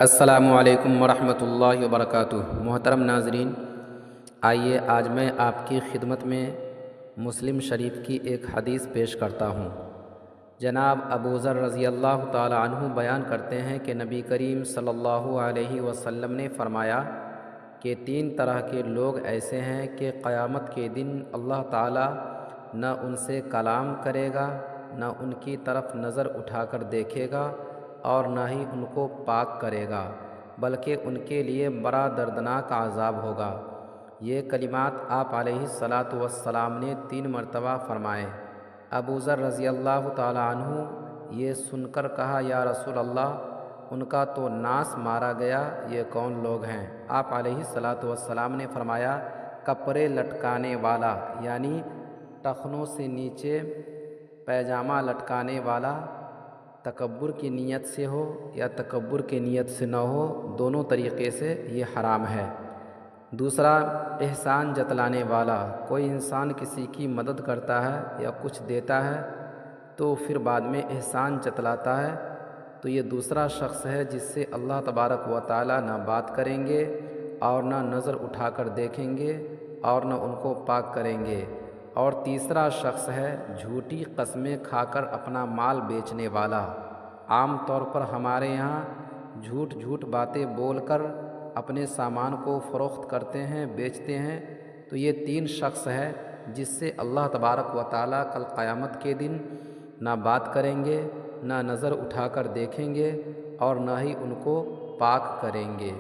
السلام علیکم ورحمۃ اللہ وبرکاتہ۔ محترم ناظرین، آئیے آج میں آپ کی خدمت میں مسلم شریف کی ایک حدیث پیش کرتا ہوں۔ جناب ابو ذر رضی اللہ تعالی عنہ بیان کرتے ہیں کہ نبی کریم صلی اللہ علیہ وسلم نے فرمایا کہ 3 طرح کے لوگ ایسے ہیں کہ قیامت کے دن اللہ تعالی نہ ان سے کلام کرے گا، نہ ان کی طرف نظر اٹھا کر دیکھے گا اور نہ ہی ان کو پاک کرے گا، بلکہ ان کے لیے بڑا دردناک عذاب ہوگا۔ یہ کلمات آپ علیہ الصلاۃ والسلام نے 3 مرتبہ فرمائے۔ ابو ذر رضی اللہ تعالی عنہ یہ سن کر کہا، یا رسول اللہ، ان کا تو ناس مارا گیا، یہ کون لوگ ہیں؟ آپ علیہ الصلاۃ والسلام نے فرمایا، کپڑے لٹکانے والا، یعنی ٹخنوں سے نیچے پیجامہ لٹکانے والا، تکبر کی نیت سے ہو یا تکبر کی نیت سے نہ ہو، دونوں طریقے سے یہ حرام ہے۔ دوسرا، احسان جتلانے والا، کوئی انسان کسی کی مدد کرتا ہے یا کچھ دیتا ہے تو پھر بعد میں احسان جتلاتا ہے، تو یہ دوسرا شخص ہے جس سے اللہ تبارک و تعالی نہ بات کریں گے اور نہ نظر اٹھا کر دیکھیں گے اور نہ ان کو پاک کریں گے۔ اور تیسرا شخص ہے جھوٹی قسمیں کھا کر اپنا مال بیچنے والا۔ عام طور پر ہمارے یہاں جھوٹ باتیں بول کر اپنے سامان کو فروخت کرتے ہیں، بیچتے ہیں، تو یہ 3 شخص ہے جس سے اللہ تبارک و تعالی کل قیامت کے دن نہ بات کریں گے، نہ نظر اٹھا کر دیکھیں گے اور نہ ہی ان کو پاک کریں گے۔